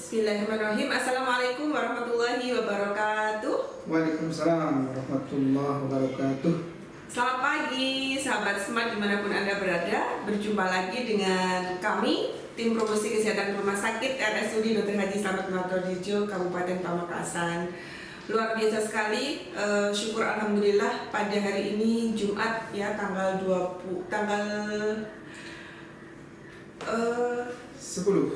Bismillahirrahmanirrahim. Assalamualaikum warahmatullahi wabarakatuh. Waalaikumsalam warahmatullahi wabarakatuh. Selamat pagi sahabat Smart dimanapun Anda berada. Berjumpa lagi dengan kami, tim promosi kesehatan rumah sakit RSUD Dr. Haji Slamet Martodirjo, Kabupaten Pamekasan. Luar biasa sekali, syukur alhamdulillah pada hari ini Jumat ya tanggal 10 tanggal 10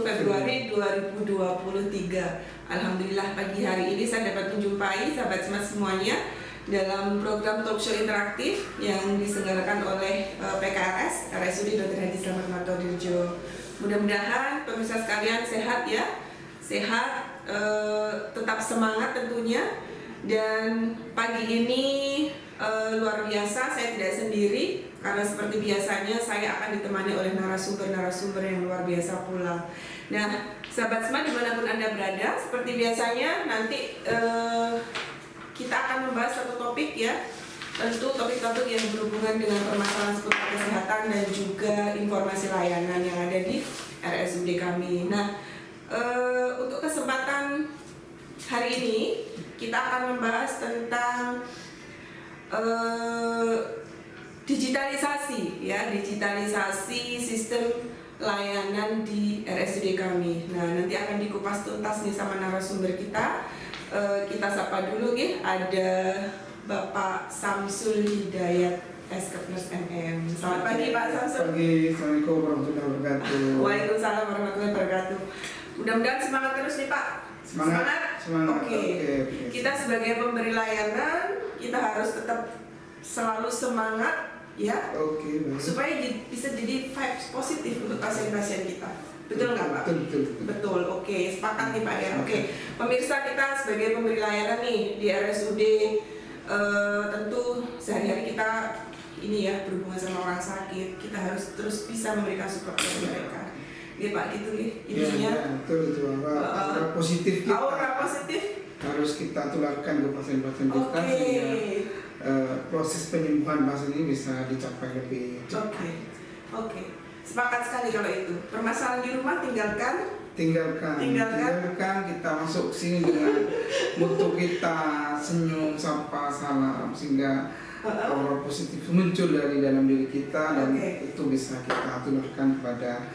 Februari 2023. Alhamdulillah pagi hari ini saya dapat menjumpai sahabat Smart semuanya dalam program talk show interaktif yang diselenggarakan oleh PKRS RSUD Dr. Haji Slamet Martodirjo. Mudah-mudahan pemirsa sekalian sehat ya, sehat, tetap semangat tentunya. Dan pagi ini luar biasa, saya tidak sendiri karena seperti biasanya saya akan ditemani oleh narasumber-narasumber yang luar biasa pula. Nah, sahabat Smart dimanapun Anda berada, seperti biasanya nanti kita akan membahas satu topik ya. Tentu topik-topik yang berhubungan dengan permasalahan seputar kesehatan dan juga informasi layanan yang ada di RSUD kami. Nah, untuk kesempatan hari ini kita akan membahas tentang digitalisasi ya, digitalisasi sistem layanan di RSUD kami. Nah, nanti akan dikupas tuntas nih sama narasumber kita. Kita sapa dulu nih, ada Bapak Samsul Hidayat Eskepners MM. Selamat pagi Pak Samsul. Pagi, Assalamualaikum warahmatullahi wabarakatuh. Waalaikumsalam warahmatullahi wabarakatuh. Mudah-mudahan semangat terus nih Pak. Semangat. Oke. Kita sebagai pemberi layanan, kita harus tetap selalu semangat ya. Oke, baik. Supaya bisa jadi vibes positif untuk pasien-pasien kita. Betul nggak Pak? Betul. Oke, sepakat nih Pak ya. Oke, pemirsa, kita sebagai pemberi layanan nih di RSUD, tentu sehari-hari kita ini ya berhubungan sama orang sakit, kita harus terus bisa memberikan support kepada mereka. Iya Pak, gitu nih intinya. Ya, betul. Aura positif kita. Aura positif harus kita tularkan ke pasien-pasien kita sehingga proses penyembuhan pasien ini bisa dicapai lebih cepat. Oke. Sepakat sekali kalau itu. Permasalahan di rumah tinggalkan, kita masuk sini dengan mutu kita, senyum, sapa, salam, sehingga aura positif muncul dari dalam diri kita dan itu bisa kita tularkan kepada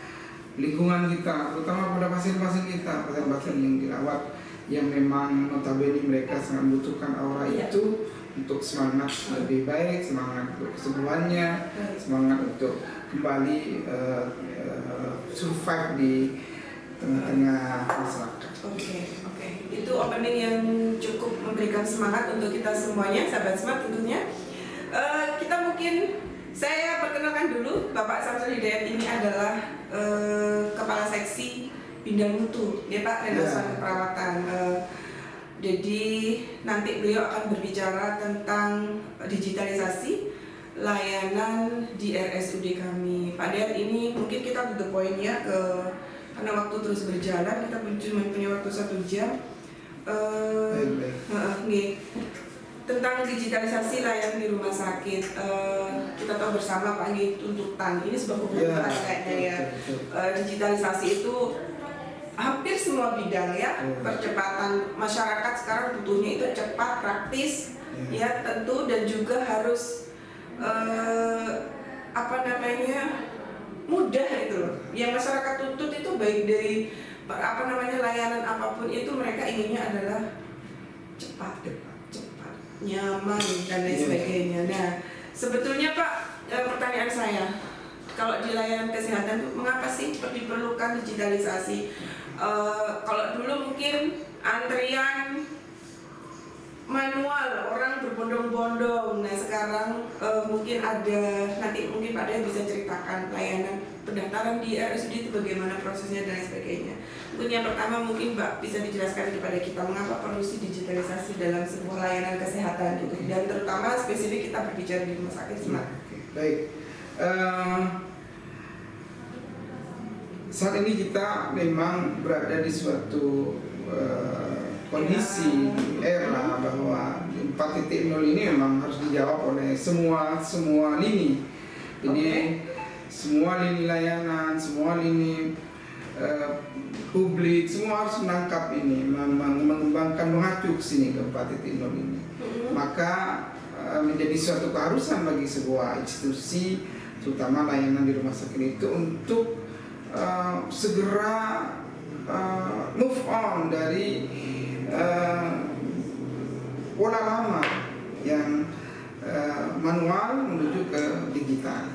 lingkungan kita, terutama pada pasien-pasien kita, pasien-pasien yang dirawat yang memang notabene mereka sangat membutuhkan aura itu untuk semangat lebih baik, semangat untuk kesembuhannya, semangat untuk kembali survive di tengah-tengah masyarakat. Oke. Itu opening yang cukup memberikan semangat untuk kita semuanya, sahabat Smart tentunya. Kita mungkin saya perkenalkan dulu, Bapak Samsul Hidayat ini adalah Kepala Seksi Bidang Mutu, ya Pak, Renosan Keperawatan. Jadi nanti beliau akan berbicara tentang digitalisasi layanan di RSUD kami. Pak Dayat, ini mungkin kita to the point ya, karena waktu terus berjalan, kita cuma punya waktu 1 jam. Tentang digitalisasi layanan di rumah sakit, kita tahu bersama Pak, ini tuntutan, ini sebuah kebutuhan kayaknya ya. Digitalisasi itu hampir semua bidang ya, percepatan masyarakat sekarang butuhnya itu cepat, praktis, ya tentu, dan juga harus mudah itu loh. Yang masyarakat tuntut itu baik dari layanan apapun itu, mereka inginnya adalah cepat, nyaman dan lain sebagainya. Nah, sebetulnya Pak, pertanyaan saya, kalau di layanan kesehatan itu mengapa sih diperlukan digitalisasi? Kalau dulu mungkin antrian manual, orang berbondong-bondong. Nah sekarang mungkin Pak Daya bisa ceritakan layanan pendaftaran di RSUD itu bagaimana prosesnya dan lain sebagainya. Mungkin yang pertama mungkin Mbak bisa dijelaskan kepada kita mengapa perlu sih digitalisasi dalam sebuah layanan kesehatan itu, dan terutama spesifik kita berbicara di rumah sakit Smart. Baik. Saat ini kita memang berada di suatu kondisi era bahwa 4.0 ini memang harus dijawab oleh semua lini. Jadi semua lini layanan, semua lini publik semua harus menangkap ini, mengembangkan, mengacu ke sini ke 4.0 ini. Maka menjadi suatu keharusan bagi sebuah institusi, terutama layanan di rumah sakit itu, untuk segera move on dari pola lama yang manual menuju ke digital.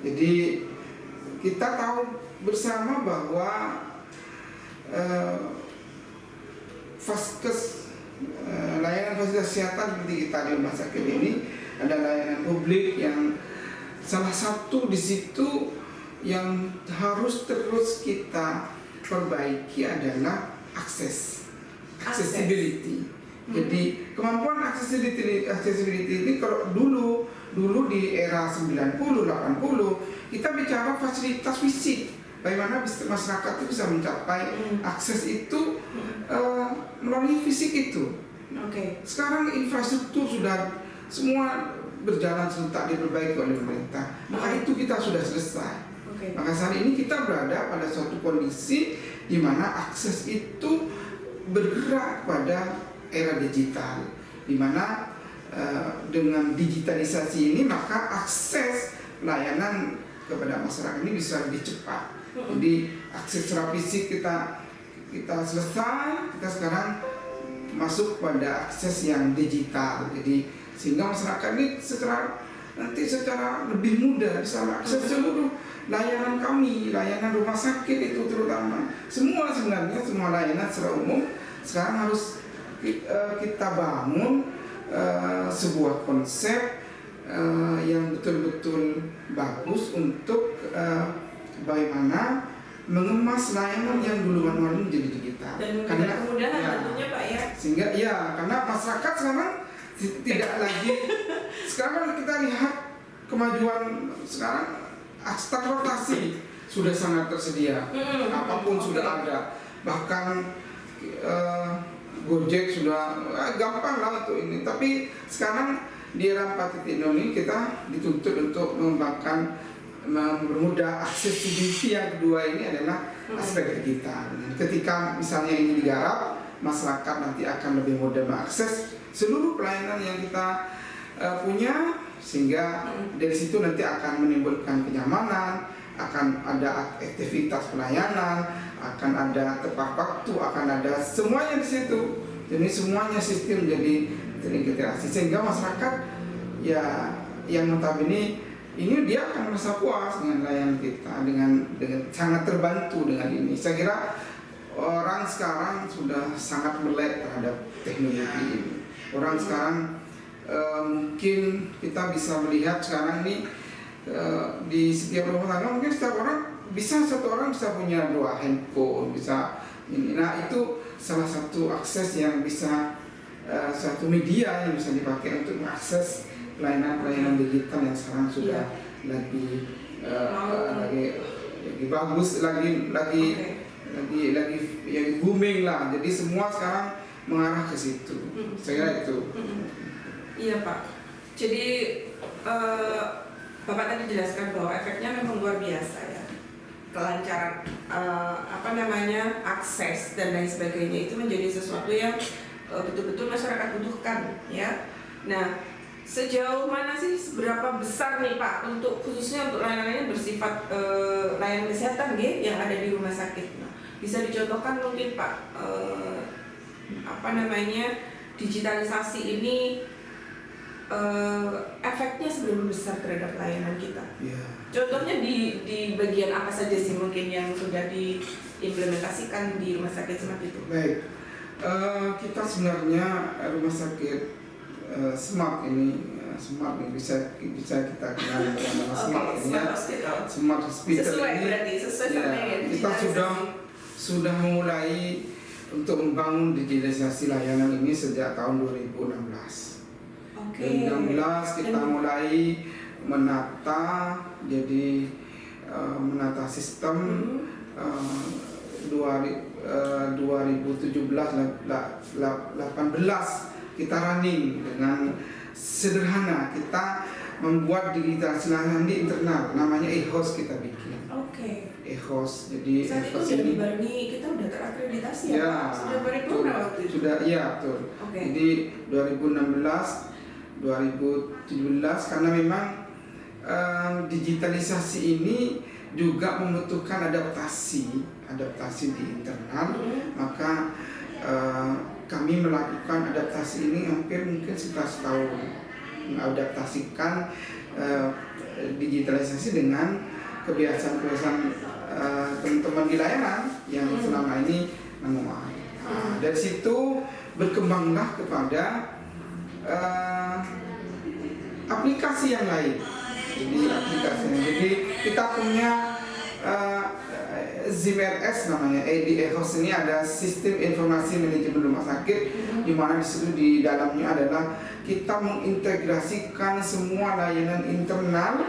Jadi kita tahu bersama bahwa Vaskes, layanan fasilitas kesehatan seperti kita di rumah sakit ini ada layanan publik yang salah satu di situ yang harus terus kita perbaiki adalah accessibility. Jadi kemampuan accessibility ini kalau dulu di era 90 80 kita bicara fasilitas fisik, bagaimana masyarakat itu bisa mencapai akses itu melalui fisik itu. Sekarang infrastruktur sudah semua berjalan serentak, diperbaiki oleh pemerintah. Maka itu kita sudah selesai. Maka saat ini kita berada pada suatu kondisi di mana akses itu bergerak pada era digital, di mana dengan digitalisasi ini maka akses layanan kepada masyarakat ini bisa lebih cepat. Jadi akses secara fisik kita selesai, kita sekarang masuk pada akses yang digital. Jadi sehingga masyarakat ini secara lebih mudah bisa akses seluruh layanan kami, layanan rumah sakit itu terutama. Semua layanan secara umum sekarang harus kita bangun sebuah konsep yang betul-betul bagus untuk bagaimana mengemas layanan yang dulu manual menjadi digital. Dan kemudahan tentunya Pak ya. Sehingga karena masyarakat sekarang tidak lagi sekarang kita lihat kemajuan sekarang transportasi sudah sangat tersedia, apapun sudah ada, bahkan Gojek sudah gampang lah untuk ini. Tapi sekarang di era 4.0 ini kita dituntut untuk mengembangkan, mempermudah aksesibilitas. Yang kedua ini adalah aspek digital. Ketika misalnya ini digarap, masyarakat nanti akan lebih mudah mengakses seluruh pelayanan yang kita punya, sehingga dari situ nanti akan menimbulkan kenyamanan, akan ada aktivitas pelayanan, akan ada tepat waktu, akan ada semuanya di situ. Jadi semuanya sistem jadi terintegrasi, sehingga masyarakat yang notabene ini dia akan merasa puas dengan layanan kita, dengan sangat terbantu dengan ini. Saya kira orang sekarang sudah sangat melek terhadap teknologi ini. Orang sekarang mungkin kita bisa melihat sekarang ini di setiap rumah tangga mungkin satu orang bisa punya 2 handphone, bisa ini. Nah, itu salah satu akses yang bisa satu media yang bisa dipakai untuk mengakses pelayanan digital yang sekarang sudah lagi bagus, lagi booming lah. Jadi semua sekarang mengarah ke situ. Saya kira itu. Iya Pak. Jadi Bapak tadi jelaskan bahwa efeknya memang luar biasa ya. Kelancaran akses dan lain sebagainya itu menjadi sesuatu yang betul-betul masyarakat butuhkan ya. Nah, sejauh mana sih, seberapa besar nih Pak khususnya untuk layanan bersifat layanan kesehatan yang ada di rumah sakit? Nah, bisa dicontohkan mungkin Pak digitalisasi ini efeknya seberapa besar terhadap layanan kita? Contohnya di bagian apa saja sih mungkin yang sudah diimplementasikan di rumah sakit smart itu? Baik, kita sebenarnya rumah sakit smart ini bisa kita kenal dengan nama smart ini ya. Smart hospital ini kita sudah memulai untuk membangun digitalisasi layanan ini sejak tahun 2016. 2016 kita mulai menata sistem 2017-18 kita running dengan sederhana. Kita membuat digitalisasi layanan di internal, namanya e-host kita bikin. E-host, jadi saat itu sudah dibarengi, kita udah terakreditasi ya, ya sudah paripurna waktu itu. Sudah, iya betul. Jadi 2016, 2017 karena memang digitalisasi ini juga membutuhkan adaptasi di internal, maka kami melakukan adaptasi ini hampir mungkin 11 tahun, mengadaptasikan digitalisasi dengan kebiasaan-kebiasaan teman-teman di layanan yang selama ini manual. Dari situ berkembanglah kepada aplikasi yang lain. Jadi kita punya ZIMRS namanya, e-host ini ada sistem informasi manajemen rumah sakit, di mana di situ di dalamnya adalah kita mengintegrasikan semua layanan internal,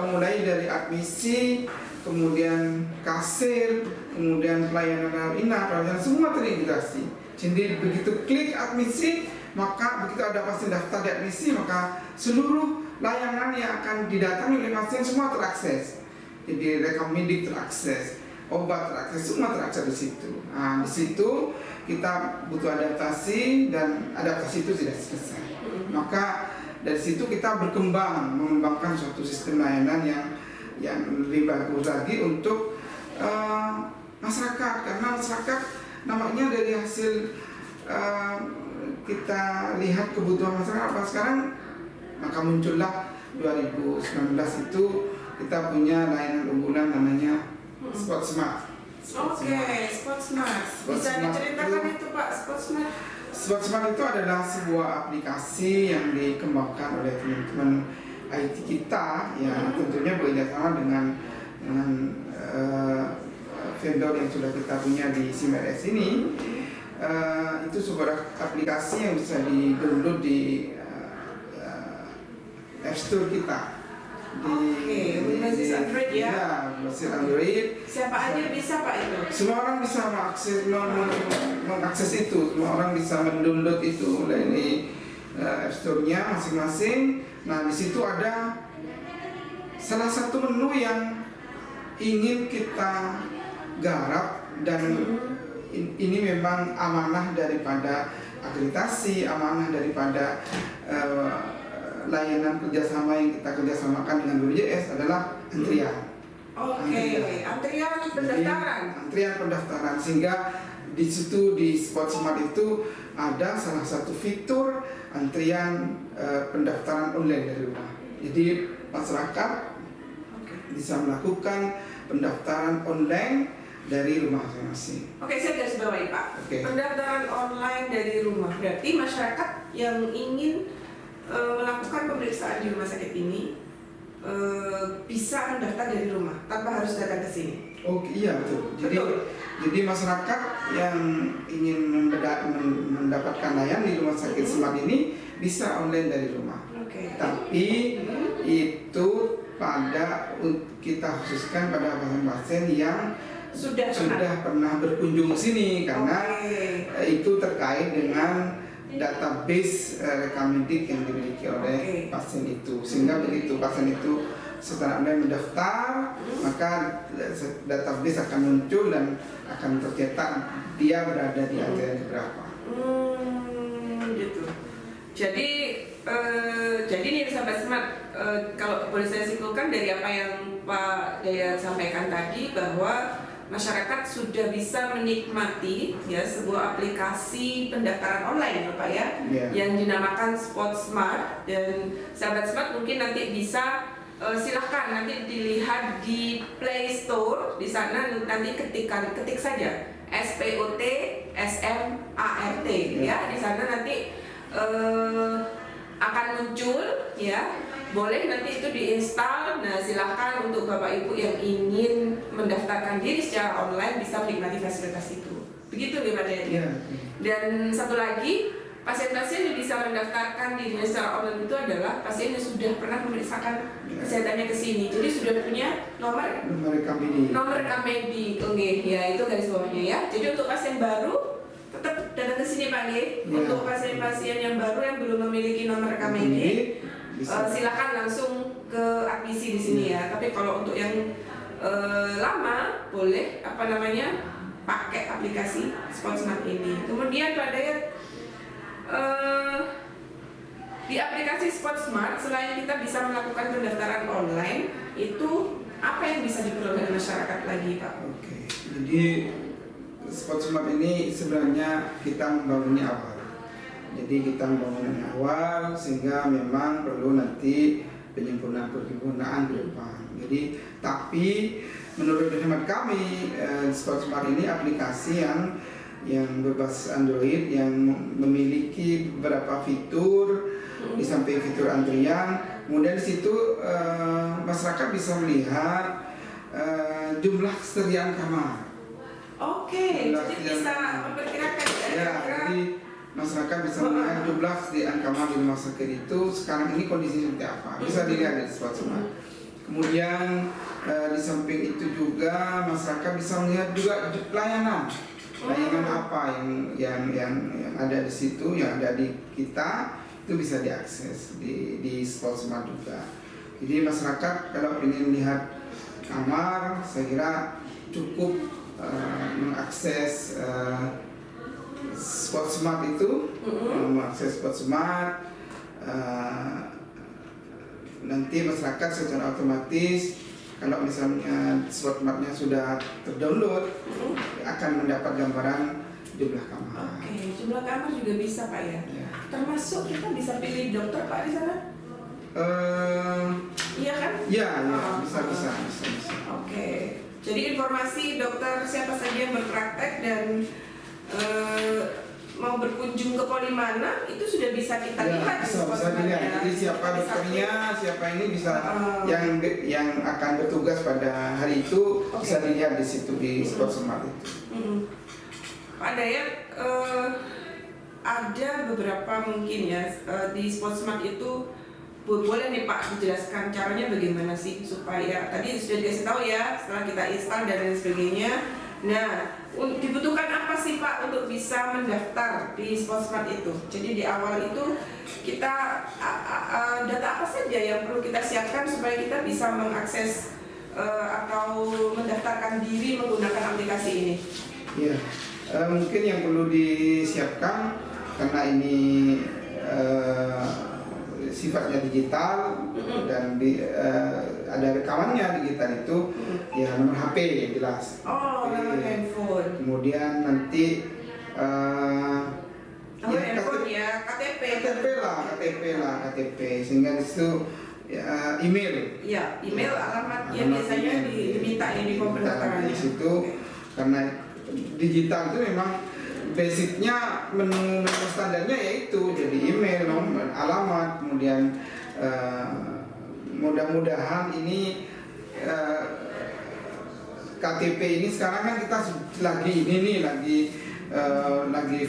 mulai dari admisi, kemudian kasir, kemudian pelayanan pelayanan semua terintegrasi. Jadi begitu klik admisi, maka begitu ada pasien daftar di admisi, maka seluruh layanan yang akan didatangi oleh pasien semua terakses. Jadi rekam medik terakses, obat terakses, semua terakses di situ. Nah, di situ kita butuh adaptasi dan adaptasi itu tidak selesai. Maka dari situ kita berkembang mengembangkan suatu sistem layanan yang lebih bagus lagi untuk masyarakat, karena masyarakat namanya dari hasil kita lihat kebutuhan masyarakat apa sekarang, maka muncullah 2019 itu kita punya layanan unggulan namanya Spot Smart. Spot Smart. Bisa diceritakan itu Pak, Spot Smart? Spot Smart itu adalah sebuah aplikasi yang dikembangkan oleh teman-teman IT kita, yang tentunya bekerjasama dengan vendor yang sudah kita punya di ZIMRS ini. Itu sebuah aplikasi yang bisa di-download di App Store kita. Berbasis Android ya? Ya, berbasis Android. Siapa aja bisa Pak itu? Semua orang bisa mengakses itu, semua orang bisa mendownload itu dari App Store-nya masing-masing. Nah, di situ ada salah satu menu yang ingin kita garap, dan ini memang amanah daripada akreditasi, amanah daripada layanan kerjasama yang kita kerjasamakan dengan BPJS adalah antrian. Antrian pendaftaran. Antrian pendaftaran, sehingga di situ di Spot Smart itu ada salah satu fitur antrian pendaftaran online dari rumah. Jadi masyarakat bisa melakukan pendaftaran online dari rumah masing-masing. Saya garis bawahi Pak. Pendaftaran online dari rumah berarti masyarakat yang ingin melakukan pemeriksaan di rumah sakit ini bisa mendaftar dari rumah tanpa harus datang ke sini. Iya betul. Jadi masyarakat yang ingin mendapatkan layanan di rumah sakit Smart ini bisa online dari rumah. Tapi itu kita khususkan pada pasien-pasien yang sudah pernah berkunjung ke sini, karena itu terkait dengan database rekam medik yang dimiliki oleh pasien itu, sehingga begitu pasien itu setelah online mendaftar, maka database akan muncul dan akan tercetak dia berada di antrian keberapa. Gitu. Jadi nih sahabat Smart, kalau boleh saya simpulkan dari apa yang Pak Dayat sampaikan tadi, bahwa masyarakat sudah bisa menikmati ya sebuah aplikasi pendaftaran online ya Pak ya, yang dinamakan Spot Smart. Dan sahabat Smart mungkin nanti bisa silahkan nanti dilihat di Play Store. Di sana nanti ketik saja SPOT SMART ya. Di sana nanti akan muncul ya. Boleh nanti itu diinstal. Nah, silahkan untuk Bapak Ibu yang ingin mendaftarkan diri secara online bisa menikmati fasilitas itu. Begitu Pak Dayat. Dan satu lagi, pasien-pasien yang bisa mendaftarkan dirinya secara online itu adalah pasien yang sudah pernah memeriksakan kesehatannya ke sini. Jadi sudah punya nomor rekam medik. Ya, itu garis bawahnya ya. Jadi untuk pasien baru tetap datang ke sini Pak G. Untuk pasien-pasien yang baru yang belum memiliki nomor rekam medik, silakan langsung ke admisi di sini ya. Tapi kalau untuk yang lama boleh pakai aplikasi SportSmart ini. Kemudian Pak Dayat, di aplikasi SportSmart selain kita bisa melakukan pendaftaran online, itu apa yang bisa diperoleh masyarakat lagi, Pak? Oke, jadi SportSmart ini sebenarnya kita membangunnya awal. Jadi kita membangunnya awal sehingga memang perlu nanti penyempurnaan ke depan. Jadi tapi menurut hemat kami SportSmart ini aplikasi yang berbasis Android yang memiliki beberapa fitur. Di samping fitur antrian, kemudian di situ masyarakat bisa melihat jumlah kesediaan kamar. Oke, jadi bisa memperkirakan ya. Jadi masyarakat bisa melihat jumlah kesediaan kamar di rumah sakit itu sekarang ini kondisinya seperti apa. Bisa dilihat di SportSmart. Kemudian di samping itu juga masyarakat bisa melihat juga layanan apa yang ada di situ, yang ada di kita. Itu bisa diakses di SportSmart juga. Jadi masyarakat kalau ingin melihat kamar, saya kira cukup mengakses SportSmart itu, mengakses SportSmart. Nanti masyarakat secara otomatis kalau misalnya SportSmartnya sudah terdownload, akan mendapat gambaran jumlah kamar. Oke, jumlah kamar juga bisa Pak ya? Termasuk kita bisa pilih dokter Pak di sana? Iya kan? Iya, bisa. Oke, jadi informasi dokter siapa saja yang berpraktek dan mau berkunjung ke poli mana itu sudah bisa kita lihat di bisa dilihat. Jadi siapa dokternya, siapa ini bisa yang akan bertugas pada hari itu bisa dilihat di situ di SportSmart itu. Pak Dayat, ada beberapa mungkin ya di SportSmart itu boleh nih Pak dijelaskan caranya bagaimana sih supaya tadi sudah dikasih tahu ya setelah kita install dan lain sebagainya. Nah, dibutuhkan apa sih Pak untuk bisa mendaftar di SportSmart itu? Jadi di awal itu kita data apa saja yang perlu kita siapkan supaya kita bisa mengakses atau mendaftarkan diri menggunakan aplikasi ini? Iya. Mungkin yang perlu disiapkan karena ini sifatnya digital dan ada rekamannya digital itu, ya nomor HP yang jelas. Nomor handphone. Kemudian nanti handphone ya, KTP sehingga di situ email. Iya, email alamatnya biasanya diminta di form pendaftaran di situ karena digital itu memang basicnya menu standarnya yaitu jadi email, nomor, alamat, kemudian mudah-mudahan ini KTP ini sekarang kan kita lagi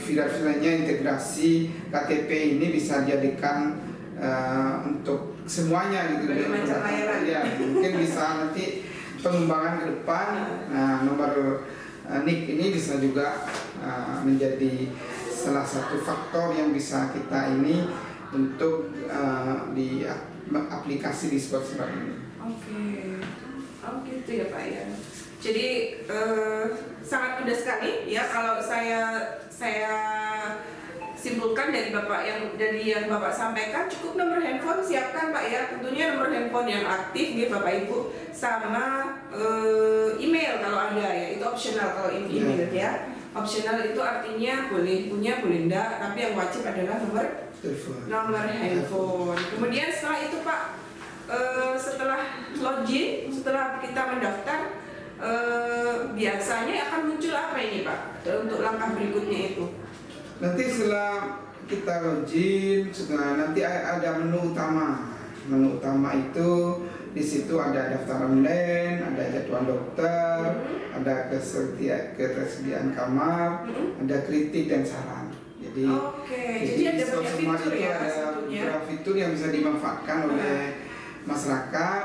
viral-viralnya integrasi KTP ini bisa dijadikan untuk semuanya gitu. Ya, mungkin bisa nanti pengembangan ke depan. Nah, nomor NIK ini bisa juga menjadi salah satu faktor yang bisa kita ini untuk di aplikasi di SportSmart ini. Oke, gitu ya Pak ya. Jadi sangat mudah sekali ya kalau saya simpulkan dari yang Bapak sampaikan, cukup nomor handphone siapkan Pak ya, tentunya nomor handphone yang aktif ya Bapak Ibu, sama email kalau ada ya, itu optional kalau email ya. Optional itu artinya boleh punya boleh enggak, tapi yang wajib adalah nomor handphone. Kemudian setelah itu Pak, setelah login, setelah kita mendaftar, biasanya akan muncul apa ini Pak untuk langkah berikutnya itu? Nanti setelah kita login, nanti ada menu utama. Menu utama itu di situ ada daftar online, ada jadwal dokter, ada ketersediaan kamar, ada kritik dan saran. Jadi ada banyak fitur ya, ada beberapa fitur yang bisa dimanfaatkan oleh masyarakat,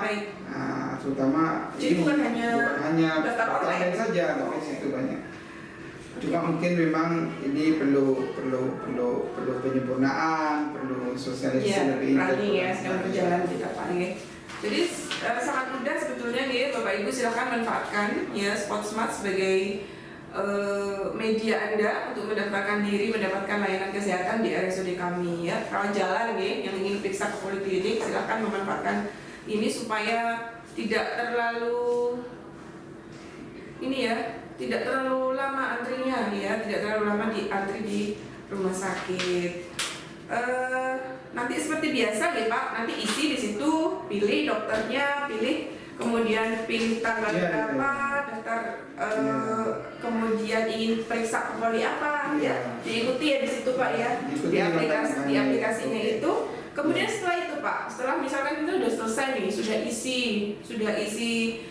terutama jadi bukan hanya daftar online saja, tapi situ banyak. Cuma mungkin memang ini perlu penyempurnaan, perlu sosialisasi lebih intens. Ya, sedang berjalan kita Pak ya. Jadi sangat mudah sebetulnya ya Bapak Ibu, silakan manfaatkan ya Spot Smart sebagai media Anda untuk mendaftarkan diri mendapatkan layanan kesehatan di RSUD kami ya. Kalau jalan ya yang ingin periksa ke poliklinik silakan memanfaatkan ini supaya tidak terlalu tidak terlalu lama antrinya ya, tidak terlalu lama antri di rumah sakit. Nanti seperti biasa ya Pak, nanti isi di situ, pilih dokternya, kemudian pilih tanggal berapa, daftar, kemudian ingin periksa ke poli apa ya, diikuti ya di situ Pak ya, di aplikasinya itu. Kemudian setelah itu Pak, setelah misalkan kita sudah selesai nih, sudah isi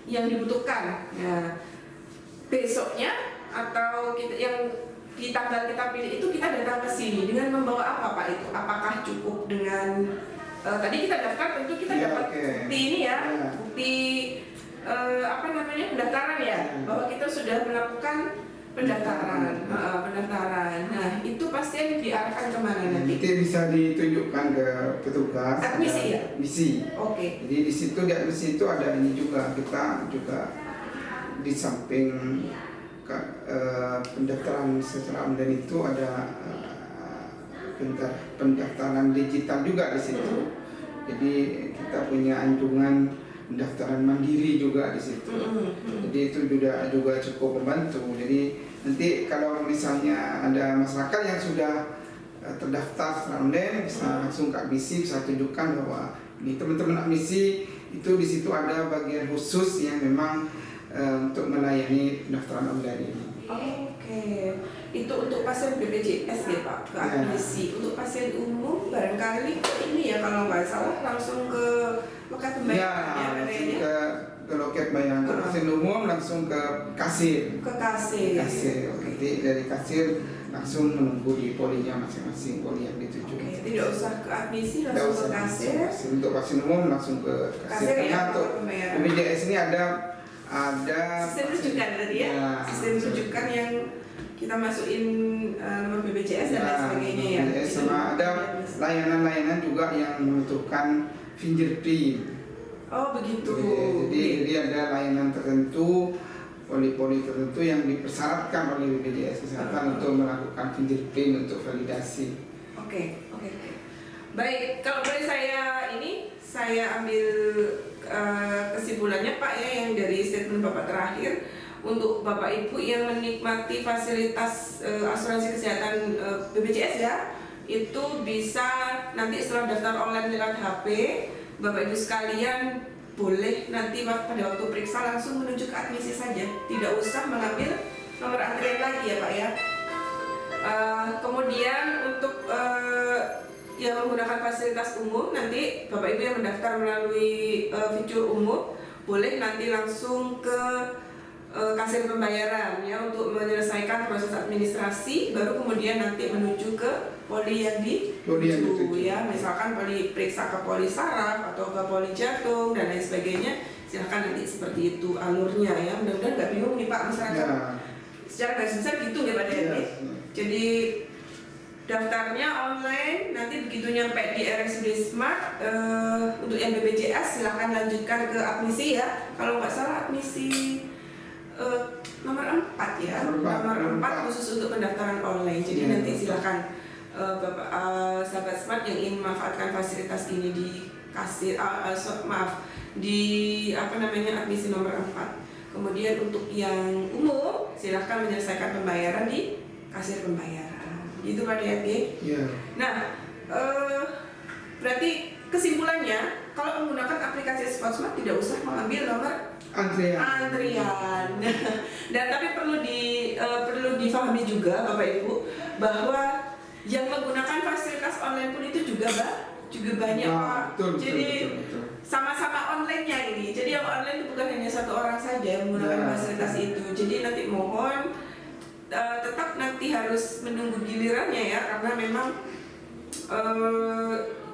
yang dibutuhkan. Ya, besoknya atau kita yang di tanggal kita pilih itu kita datang ke sini dengan membawa apa Pak itu? Apakah cukup dengan tadi kita daftar tentu kita dapat bukti ini ya, bukti pendaftaran ya, bahwa kita sudah melakukan pendaftaran. Nah itu pasien diarahkan kemana nanti? Nanti bisa ditunjukkan ke petugas. Admisi ya? Misi. Oke. Jadi di situ di admisi itu ada ini juga, kita juga di samping pendaftaran secara online itu ada pendaftaran digital juga di situ. Jadi kita punya anjungan pendaftaran mandiri juga di situ. Jadi itu juga cukup membantu. Jadi nanti kalau misalnya ada masyarakat yang sudah terdaftar secara online bisa langsung ke admisi, bisa tunjukkan bahwa ini teman-teman admisi itu di situ ada bagian khusus yang memang untuk melayani pendaftaran online ini. Oke. Itu untuk pasien BPJS ya Pak, ke admisi. Untuk pasien umum barangkali ini ya kalau nggak salah langsung ke loket pembayaran ke loket bayaran. Untuk pasien umum langsung ke kasir. Nanti dari kasir langsung menunggu di polinya masing-masing, poli yang dituju. Tidak usah ke admisi, langsung ke kasir. Untuk pasien umum langsung ke kasir. Karena untuk BPJS ini ada sistem rujukan tadi ya, sistem rujukan yang kita masukin nomor BPJS dan lain sebagainya ya. Sama ada layanan-layanan juga yang membutuhkan fingerprint. Oh begitu. Jadi ada layanan tertentu, poli-poli tertentu yang dipersyaratkan oleh BPJS Kesehatan untuk melakukan fingerprint untuk validasi. Oke. Baik, kalau boleh saya ambil kesimpulannya Pak ya, yang dari statement Bapak terakhir, untuk Bapak Ibu yang menikmati fasilitas asuransi kesehatan BPJS ya, itu bisa nanti setelah daftar online lewat HP, Bapak Ibu sekalian boleh nanti pada waktu periksa langsung menuju ke admisi saja, tidak usah mengambil nomor antrian lagi ya Pak ya. Kemudian untuk yang menggunakan fasilitas umum, nanti Bapak Ibu yang mendaftar melalui fitur umum boleh nanti langsung ke kasir pembayaran ya untuk menyelesaikan proses administrasi, baru kemudian nanti menuju ke poli yang dituju ya, misalkan poli periksa ke poli saraf atau ke poli jantung dan lain sebagainya, silahkan nanti seperti itu alurnya ya. Mudah-mudahan nggak bingung nih Pak masyarakat ya. Secara garis besar gitu ya Pak Dedi. Jadi daftarnya online, nanti begitu nyampe di RSUD Smart untuk yang BPJS silahkan lanjutkan ke admisi ya. Kalau nggak salah admisi nomor 4 ya, nomor 4 khusus untuk pendaftaran online. Jadi nanti silahkan Bapak sahabat Smart yang ingin memanfaatkan fasilitas ini di kasir, di admisi nomor 4. Kemudian untuk yang umum silahkan menyelesaikan pembayaran di kasir pembayaran. Gitu Pak Dedi. Nah, berarti kesimpulannya kalau menggunakan aplikasi Spot Smart tidak usah mengambil nomor antrian. Dan tapi perlu difahami juga Bapak Ibu bahwa yang menggunakan fasilitas online pun itu juga banyak Pak. Jadi sama-sama online-nya ini. Jadi yang online itu bukan hanya satu orang saja yang menggunakan fasilitas itu. Jadi nanti mohon tetap nanti harus menunggu gilirannya ya, karena memang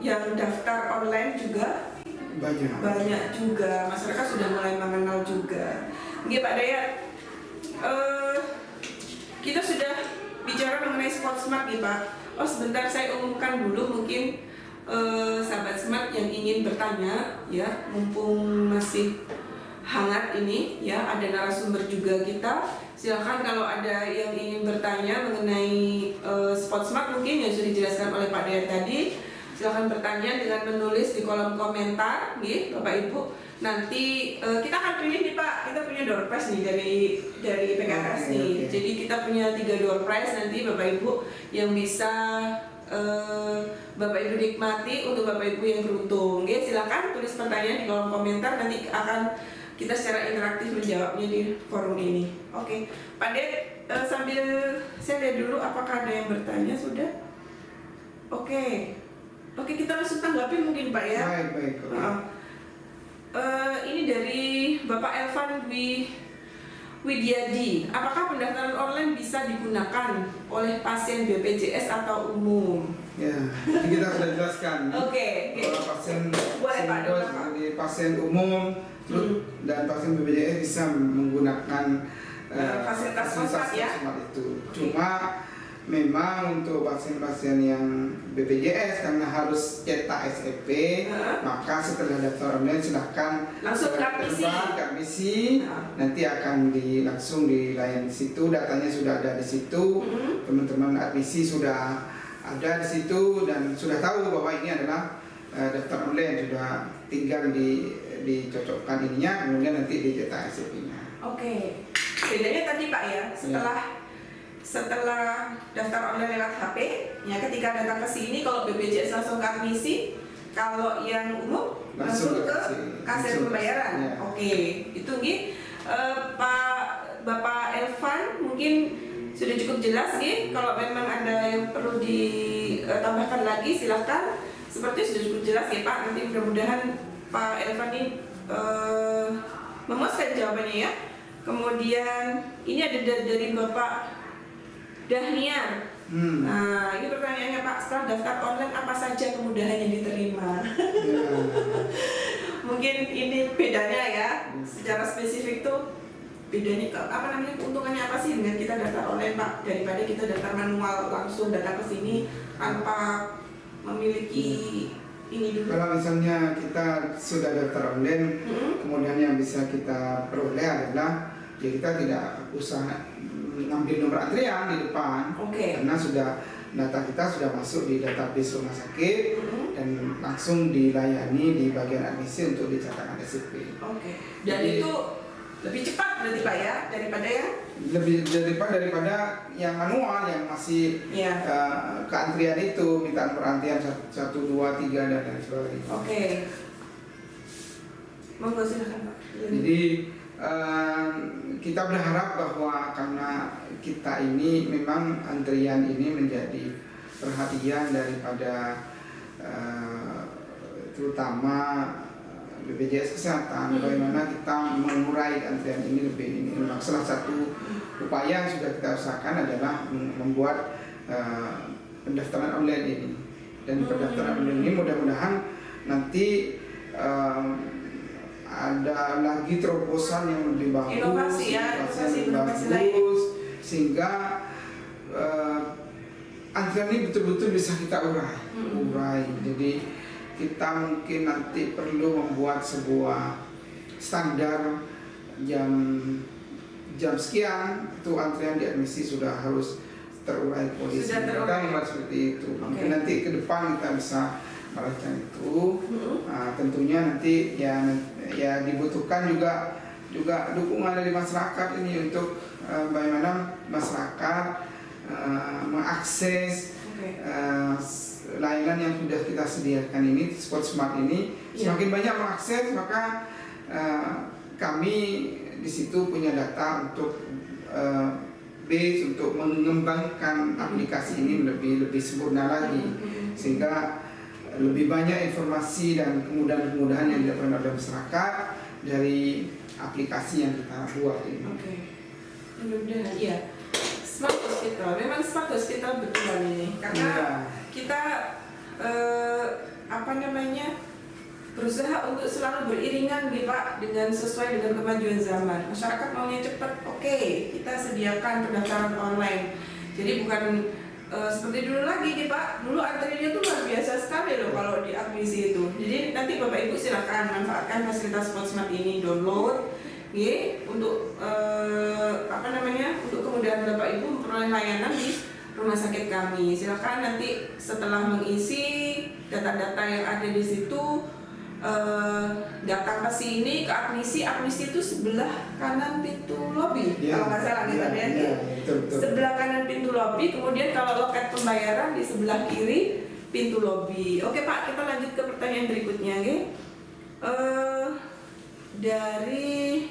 yang daftar online juga banyak juga, masyarakat sudah mulai mengenal juga. Nggih Pak Dayat, eh, kita sudah bicara mengenai Spot Smart nih Pak. Oh sebentar saya umumkan dulu mungkin sahabat Smart yang ingin bertanya ya, mumpung masih hangat ini ya, ada narasumber juga kita. Silakan kalau ada yang ingin bertanya mengenai Spot Smart mungkin yang sudah dijelaskan oleh Pak Dayat tadi, silakan bertanya dengan menulis di kolom komentar, nih Bapak Ibu. Nanti kita akan pilih nih Pak, kita punya door prize nih dari PKS nih. Okay. Jadi kita punya 3 door prize nanti Bapak Ibu yang bisa Bapak Ibu nikmati untuk Bapak Ibu yang beruntung. Oke, silakan tulis pertanyaan di kolom komentar, nanti akan kita secara interaktif menjawabnya di forum ini. Oke, Pak Ded, sambil saya lihat dulu apakah ada yang bertanya sudah. Oke, kita langsung tanggapi mungkin Pak ya. Baik. Ini dari Bapak Elvan Widyadi. Apakah pendaftaran online bisa digunakan oleh pasien BPJS atau umum? Ya, kita sudah jelaskan. Oke. Kalau pasien Boleh, Pak, di pasien umum dan pasien BPJS bisa menggunakan fasilitas Smart ya. itu. Cuma memang untuk pasien-pasien yang BPJS karena harus cetak SEP, maka setelah daftar online silahkan langsung ke admisi, nanti akan langsung dilayani di situ, datanya sudah ada di situ, teman-teman admisi sudah ada di situ dan sudah tahu bahwa ini adalah daftar online, sudah tinggal dicocokkan ininya, kemudian nanti dicetak SEP-nya. Oke, bedanya tadi Pak ya, setelah daftar online lewat HP, ya ketika datang ke sini kalau BPJS langsung ke admisi, kalau yang umum langsung ke kasir pembayaran. Ya. Oke, itu nih Bapak Elvan mungkin sudah cukup jelas nih. Kalau memang ada yang perlu ditambahkan lagi silahkan. Seperti sudah cukup jelas ya Pak. Nanti mudah-mudahan Pak Elvan ini memuaskan jawabannya ya. Kemudian ini ada dari Bapak Dahniar. Nah, ini pertanyaannya Pak, setelah daftar online apa saja kemudahan yang diterima? Mungkin ini bedanya ya, secara spesifik tuh bedanya keuntungannya apa sih dengan kita daftar online Pak, daripada kita daftar manual langsung datang ke sini tanpa memiliki ini dulu. Kalau misalnya kita sudah daftar online, kemudian yang bisa kita peroleh adalah ya kita tidak usah ngambil nomor antrian di depan, karena sudah data kita sudah masuk di database rumah sakit dan langsung dilayani di bagian admisi untuk dicatatkan SCP. Dan jadi, itu lebih cepat berarti Pak ya daripada daripada yang manual yang masih keantrian itu, minta nomor antrian 1, 2, 3 dan lain sebagainya. Monggo silakan Pak. Jadi kita berharap bahwa karena kita ini memang antrian ini menjadi perhatian daripada terutama BPJS Kesehatan, bagaimana kita mengurai antrian ini lebih ini. Salah satu upaya yang sudah kita usahakan adalah membuat pendaftaran online ini, dan pendaftaran online ini mudah-mudahan nanti ada lagi terobosan yang lebih bagus, inovasi yang lebih bagus, sehingga antrian ini betul-betul bisa kita urai. Jadi kita mungkin nanti perlu membuat sebuah standar jam sekian itu antrian di admisi sudah harus terurai polisi. Kita membuat seperti itu. Mungkin nanti ke depan kita bisa merancang itu. Tentunya nanti ya dibutuhkan juga dukungan dari masyarakat ini untuk bagaimana masyarakat mengakses layanan yang sudah kita sediakan ini, Spot Smart ini. Semakin banyak mengakses, maka kami di situ punya data untuk base untuk mengembangkan aplikasi ini lebih sempurna lagi, sehingga lebih banyak informasi dan kemudahan-kemudahan yang didapatkan oleh masyarakat dari aplikasi yang kita buat ini. Mudah-mudahan ya. Smart Hospital, memang Smart Hospital betulan ini, karena kita berusaha untuk selalu beriringan nih Pak dengan sesuai dengan kemajuan zaman. Masyarakat maunya cepat, oke, kita sediakan pendaftaran online. Jadi bukan seperti dulu lagi nih Pak. Dulu antriannya tuh luar biasa sekali loh kalau di admisi itu. Jadi nanti Bapak Ibu silakan manfaatkan fasilitas SpotSmart ini, download, untuk untuk kemudahan Bapak Ibu memperoleh layanan di rumah sakit kami. Silakan nanti setelah mengisi data-data yang ada di situ, datang ke sini ke admisi itu sebelah kanan pintu lobi, kalau nggak salah kita sebelah kanan pintu lobi. Kemudian kalau loket pembayaran di sebelah kiri pintu lobi. Oke Pak, kita lanjut ke pertanyaan berikutnya, dari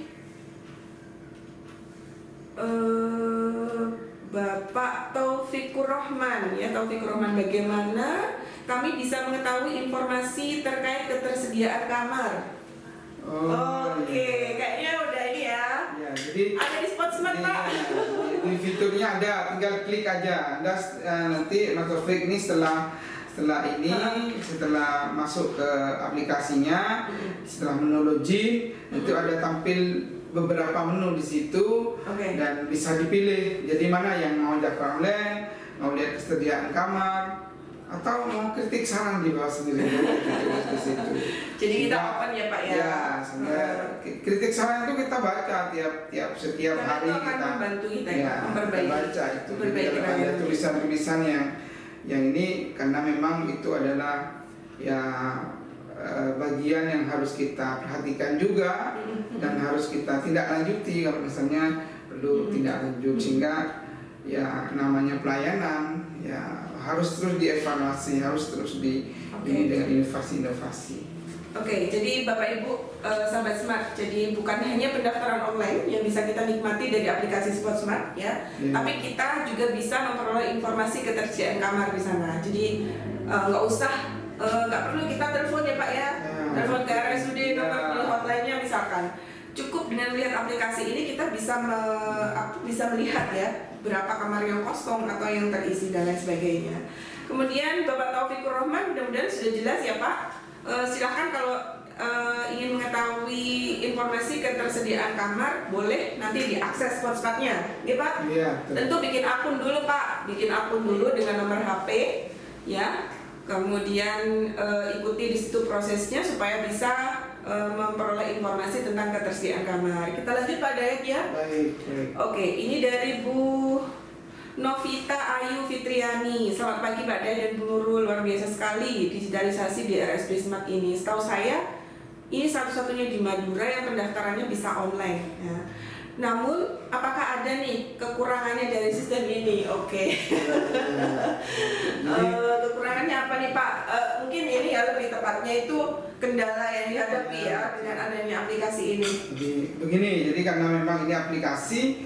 Bapak Taufikur Rahman, Taufikur Rahman, bagaimana kami bisa mengetahui informasi terkait ketersediaan kamar? Oke, kayaknya udah ini ya. Jadi ada di SpotSmart Pak. Di fiturnya ada, tinggal klik aja. Anda nanti Mas Taufik ini setelah masuk ke aplikasinya, setelah menu login, itu ada tampil beberapa menu di situ, dan bisa dipilih. Jadi mana yang mau daftar online, mau lihat kesediaan kamar, atau mau kritik saran di bawah sendiri di situ. Jadi kita open ya Pak ya. Ya, kritik saran itu kita baca setiap hari akan kita membantu kita memperbaiki. Baca itu. Ada tulisan-tulisan yang ini karena memang itu adalah bagian yang harus kita perhatikan juga dan harus kita tindak lanjuti kalau misalnya perlu tindak lanjut, sehingga namanya pelayanan harus terus dievaluasi, harus terus ini dengan inovasi-inovasi. Jadi Bapak Ibu sahabat Smart, jadi bukan hanya pendaftaran online yang bisa kita nikmati dari aplikasi SpotSmart tapi kita juga bisa memperoleh informasi ketersediaan kamar di sana. Jadi nggak perlu kita telepon ya Pak telepon ke RSUD, nomor hotline-nya misalkan. Cukup dengan melihat aplikasi ini kita bisa melihat berapa kamar yang kosong atau yang terisi dan lain sebagainya. Kemudian Bapak Taufikur Rahman, mudah-mudahan sudah jelas ya Pak. Silakan kalau ingin mengetahui informasi ketersediaan kamar, boleh nanti diakses SpotSmart-nya, Pak. Tentu bikin akun dulu Pak, dengan nomor HP Kemudian ikuti di situ prosesnya supaya bisa memperoleh informasi tentang ketersediaan kamar. Kita lanjut Pak Dayak ya. Baik. Oke, ini dari Bu Novita Ayu Fitriani. Selamat pagi Pak Dayak dan Bu Nurul, luar biasa sekali digitalisasi di RSUD Smart ini. Setahu saya ini satu-satunya di Madura yang pendaftarannya bisa online. Namun, apakah ada nih kekurangannya dari sistem ini? Kekurangannya apa nih Pak? Mungkin ini lebih tepatnya itu kendala yang dihadapi dengan adanya aplikasi ini. Jadi karena memang ini aplikasi,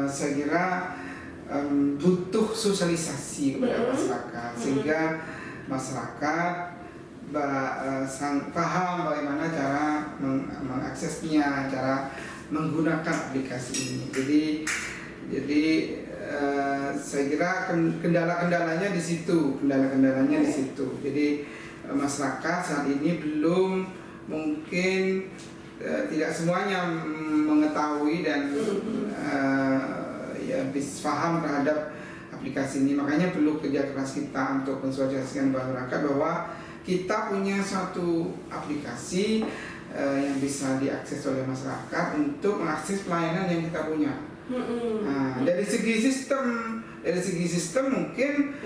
saya kira butuh sosialisasi kepada masyarakat, sehingga masyarakat paham bagaimana cara mengaksesnya, cara menggunakan aplikasi ini. Jadi saya kira kendala-kendalanya di situ. Jadi masyarakat saat ini belum mungkin tidak semuanya mengetahui dan paham terhadap aplikasi ini. Makanya perlu kerja keras kita untuk mensosialisasikan masyarakat bahwa kita punya suatu aplikasi yang bisa diakses oleh masyarakat untuk mengakses pelayanan yang kita punya. Dari segi sistem mungkin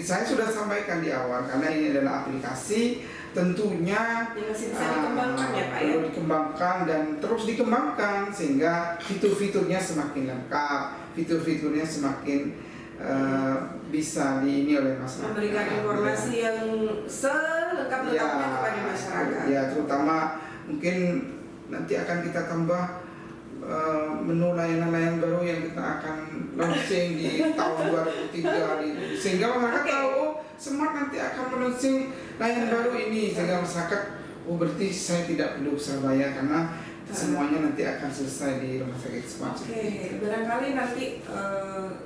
saya sudah sampaikan di awal, karena ini adalah aplikasi tentunya perlu dikembangkan dan terus dikembangkan sehingga fitur-fiturnya semakin lengkap, fitur-fiturnya semakin bisa ini oleh masyarakat. Memberikan informasi yang selengkap-lengkapnya kepada masyarakat. Terutama mungkin nanti akan kita tambah menu layanan-layanan baru yang kita akan launching di tahun 2003 sehingga masyarakat tahu Smart nanti akan launching layanan baru ini, sehingga masyarakat berarti saya tidak perlu Surabaya karena semuanya nanti akan selesai di rumah sakit Smart. Barangkali nanti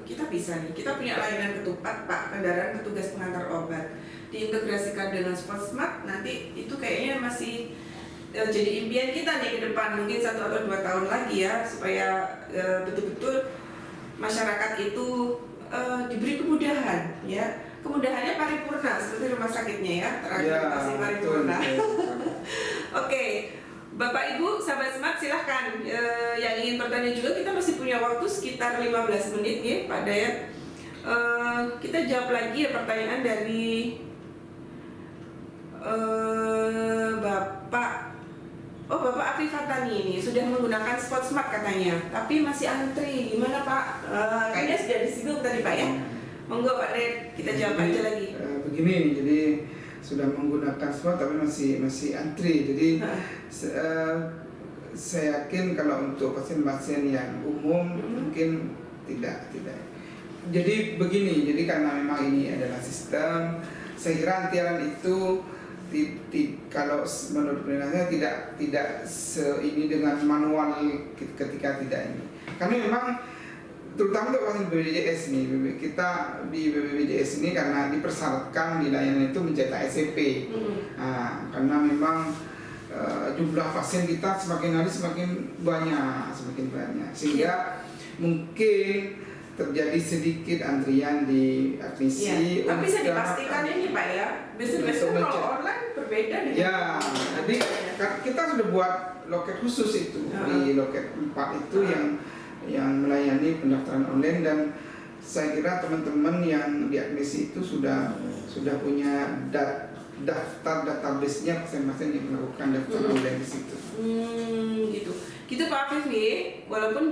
kita bisa nih, kita punya layanan ketupat Pak, kendaraan petugas pengantar obat. diintegrasikan dengan Sport Smart, nanti itu kayaknya masih jadi impian kita nih ke depan, mungkin 1 atau 2 tahun lagi ya, supaya betul-betul masyarakat itu diberi kemudahan ya. Kemudahannya paripurna seperti rumah sakitnya ya, terakreditasi paripurna. Oke, Bapak Ibu sahabat Smart, silahkan yang ingin bertanya juga, kita masih punya waktu sekitar 15 menit ya Pak Dayat. Kita jawab lagi ya pertanyaan dari Bapak Afif Fatani ini sudah menggunakan Sport Smart katanya, tapi masih antri. Gimana Pak? Kayaknya sudah disinggung tadi Pak ya. Monggo Pak Red, kita jawab aja lagi. Begini, jadi sudah menggunakan Smart tapi masih antri. Jadi saya yakin kalau untuk pasien-pasien yang umum mungkin tidak. Jadi begini, jadi karena memang ini adalah sistem, saya kira antrian itu kalau menurut penilaian tidak ini dengan manual ketika tidak ini. Karena memang terutama untuk pasien BPJS nih, kita di BPJS ini karena dipersyaratkan di layanan itu mencetak SCP. Nah, karena memang jumlah pasien kita semakin hari semakin banyak, sehingga mungkin terjadi sedikit antrian di admisi. Tapi bisa dipastikan ini Pak ya, biasanya kalau online berbeda dengan. Ya, jadi kita sudah buat loket khusus itu di loket 4 itu yang melayani pendaftaran online, dan saya kira teman-teman yang di admisi itu sudah punya daftar database-nya pasien-pasien yang melakukan daftar online di situ. Gitu Pak Afif nih, walaupun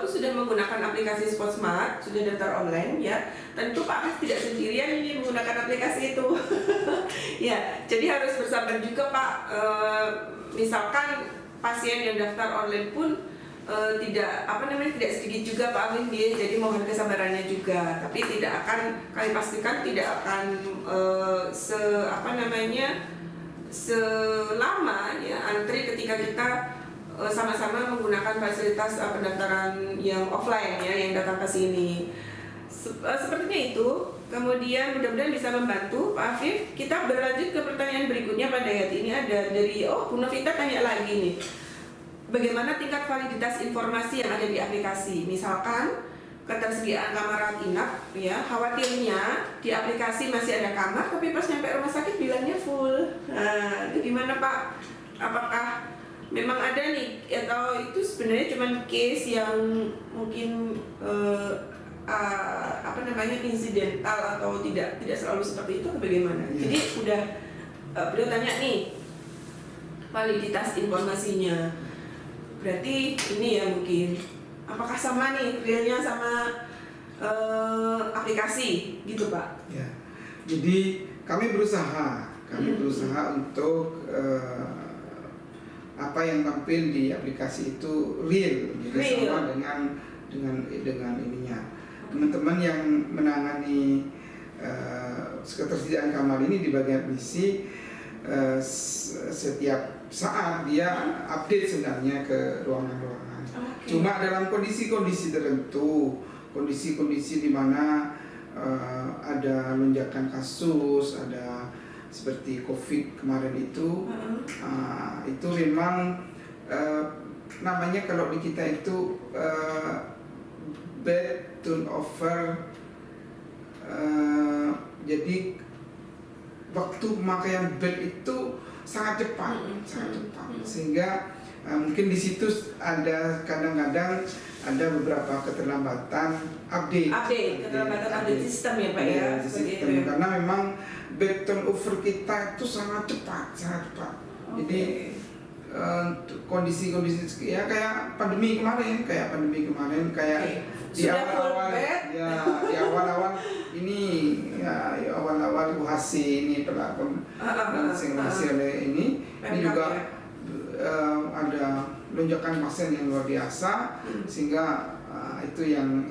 sudah menggunakan aplikasi Sport Smart, sudah daftar online ya, tentu Pak Afif tidak sendirian ini menggunakan aplikasi itu. Ya, jadi harus bersabar juga Pak. Misalkan pasien yang daftar online pun tidak sedikit juga Pak Afif ya, jadi mohon kesabarannya juga. Tapi kami pastikan tidak akan selama ya antri ketika kita sama-sama menggunakan fasilitas pendaftaran yang offline ya, yang datang ke sini. Sepertinya itu. Kemudian mudah-mudahan bisa membantu Pak Afif. Kita berlanjut ke pertanyaan berikutnya Pak Dayat. Ini ada dari Bu Novita tanya lagi nih. Bagaimana tingkat validitas informasi yang ada di aplikasi? Misalkan ketersediaan kamar rawat inap ya, khawatirnya di aplikasi masih ada kamar tapi pas nyampe rumah sakit bilangnya full. Nah, itu gimana Pak? Apakah memang ada nih, atau itu sebenarnya cuma case yang mungkin insidental atau tidak selalu seperti itu atau bagaimana? Jadi udah beliau tanya nih validitas informasinya, berarti ini ya mungkin apakah sama nih realnya sama aplikasi gitu Pak? Ya, jadi kami berusaha untuk apa yang tampil di aplikasi itu real, jadi sama dengan ininya. Teman-teman yang menangani ketersediaan kamar ini di bagian admisi setiap saat dia update sebenarnya ke ruangan-ruangan. Cuma dalam kondisi-kondisi tertentu, kondisi-kondisi di mana ada lonjakan kasus, ada seperti COVID kemarin itu, itu memang namanya kalau di kita itu bed turnover, jadi waktu pemakaian bed itu sangat cepat, sehingga mungkin di situ ada kadang-kadang ada beberapa keterlambatan update sistem ya Pak ya, sistem, karena memang bed turnover kita itu sangat cepat. Jadi kondisi-kondisi ya kayak pandemi kemarin di awal-awal ini ya awal-awal UHC ini berlaku masih oleh ini juga ada lonjakan pasien yang luar biasa, sehingga itu yang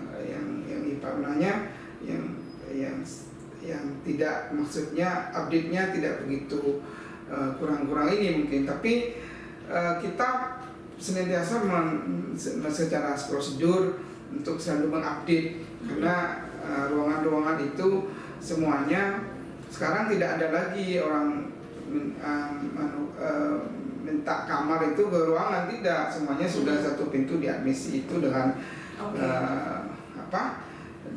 yang tidak, maksudnya update-nya tidak begitu kurang ini mungkin, tapi kita senantiasa secara prosedur untuk selalu mengupdate, karena ruangan-ruangan itu semuanya sekarang tidak ada lagi orang minta kamar itu ke ruangan, tidak, semuanya sudah satu pintu diadmisi itu dengan